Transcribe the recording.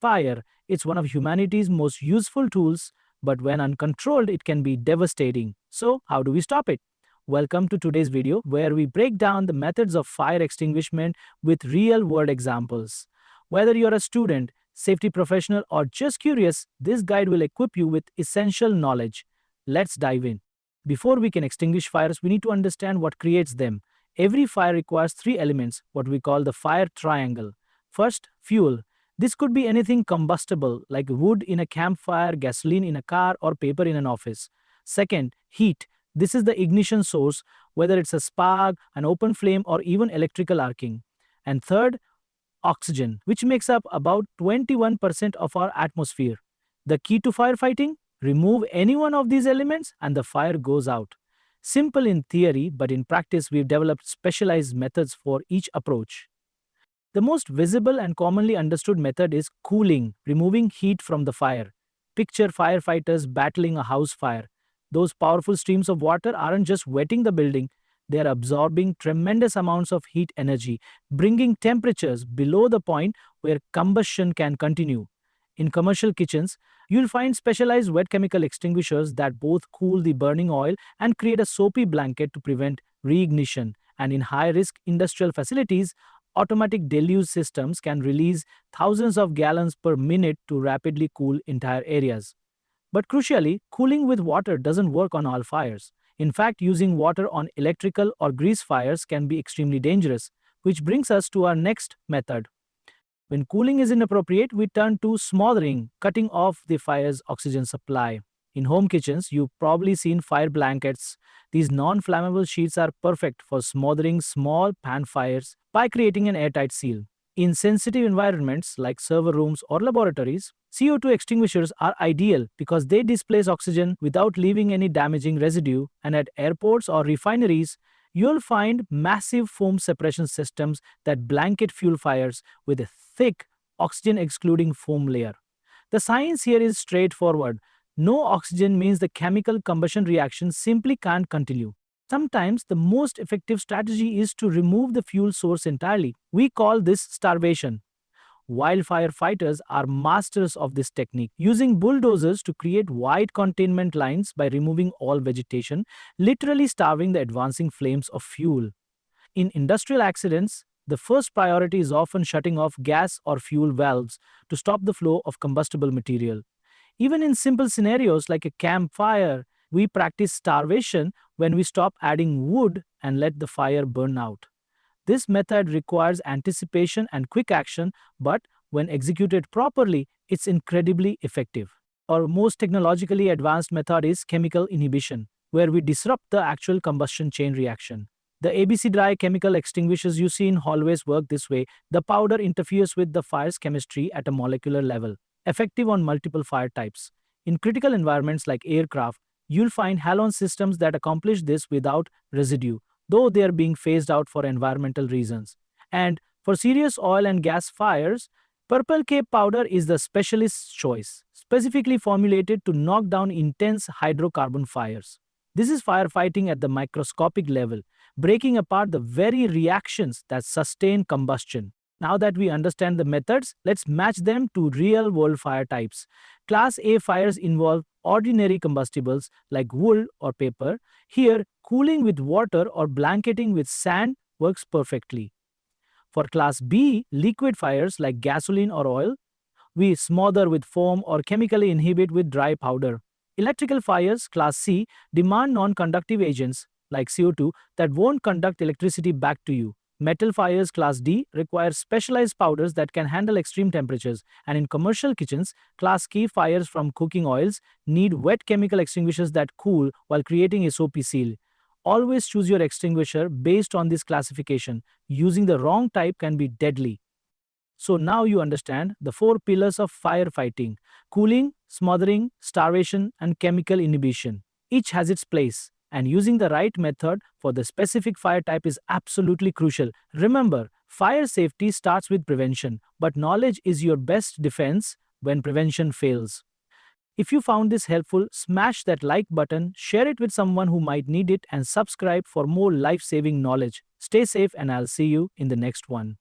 Fire, it's one of humanity's most useful tools, but when uncontrolled, it can be devastating. So, how do we stop it? Welcome to today's video where we break down the methods of fire extinguishment with real world examples. Whether you're a student, safety professional, or just curious, this guide will equip you with essential knowledge. Let's dive in. Before we can extinguish fires, we need to understand what creates them. Every fire requires three elements, what we call the fire triangle. First, fuel. This could be anything combustible, like wood in a campfire, gasoline in a car, or paper in an office. Second, heat. This is the ignition source, whether it's a spark, an open flame, or even electrical arcing. And third, oxygen, which makes up about 21% of our atmosphere. The key to firefighting? Remove any one of these elements and the fire goes out. Simple in theory, but in practice, we've developed specialized methods for each approach. The most visible and commonly understood method is cooling, removing heat from the fire. Picture firefighters battling a house fire. Those powerful streams of water aren't just wetting the building, they are absorbing tremendous amounts of heat energy, bringing temperatures below the point where combustion can continue. In commercial kitchens, you'll find specialized wet chemical extinguishers that both cool the burning oil and create a soapy blanket to prevent reignition. And in high risk industrial facilities, automatic deluge systems can release thousands of gallons per minute to rapidly cool entire areas. But crucially, cooling with water doesn't work on all fires. In fact, using water on electrical or grease fires can be extremely dangerous, which brings us to our next method. When cooling is inappropriate, we turn to smothering, cutting off the fire's oxygen supply. In home kitchens, you've probably seen fire blankets. These non-flammable sheets are perfect for smothering small pan fires by creating an airtight seal. In sensitive environments like server rooms or laboratories, CO2 extinguishers are ideal because they displace oxygen without leaving any damaging residue, and at airports or refineries, you'll find massive foam separation systems that blanket fuel fires with a thick, oxygen-excluding foam layer. The science here is straightforward. No oxygen means the chemical combustion reaction simply can't continue. Sometimes the most effective strategy is to remove the fuel source entirely. We call this starvation. Wildfire fighters are masters of this technique, using bulldozers to create wide containment lines by removing all vegetation, literally starving the advancing flames of fuel. In industrial accidents, the first priority is often shutting off gas or fuel valves to stop the flow of combustible material. Even in simple scenarios like a campfire, we practice starvation when we stop adding wood and let the fire burn out. This method requires anticipation and quick action, but when executed properly, it's incredibly effective. Our most technologically advanced method is chemical inhibition, where we disrupt the actual combustion chain reaction. The ABC dry chemical extinguishers you see in hallways work this way. The powder interferes with the fire's chemistry at a molecular level, effective on multiple fire types. In critical environments like aircraft, you'll find halon systems that accomplish this without residue, though they are being phased out for environmental reasons. And for serious oil and gas fires, Purple Cape powder is the specialist's choice, specifically formulated to knock down intense hydrocarbon fires. This is firefighting at the microscopic level, breaking apart the very reactions that sustain combustion. Now that we understand the methods, let's match them to real-world fire types. Class A fires involve ordinary combustibles like wood or paper. Here, cooling with water or blanketing with sand works perfectly. For Class B, liquid fires like gasoline or oil, we smother with foam or chemically inhibit with dry powder. Electrical fires, Class C, demand non-conductive agents like CO2 that won't conduct electricity back to you. Metal fires Class D require specialized powders that can handle extreme temperatures, and in commercial kitchens, Class K fires from cooking oils need wet chemical extinguishers that cool while creating a soapy seal. Always choose your extinguisher based on this classification. Using the wrong type can be deadly. So now you understand the four pillars of firefighting: cooling, smothering, starvation, and chemical inhibition. Each has its place, and using the right method for the specific fire type is absolutely crucial. Remember, fire safety starts with prevention, but knowledge is your best defense when prevention fails. If you found this helpful, smash that like button, share it with someone who might need it, and subscribe for more life-saving knowledge. Stay safe, and I'll see you in the next one.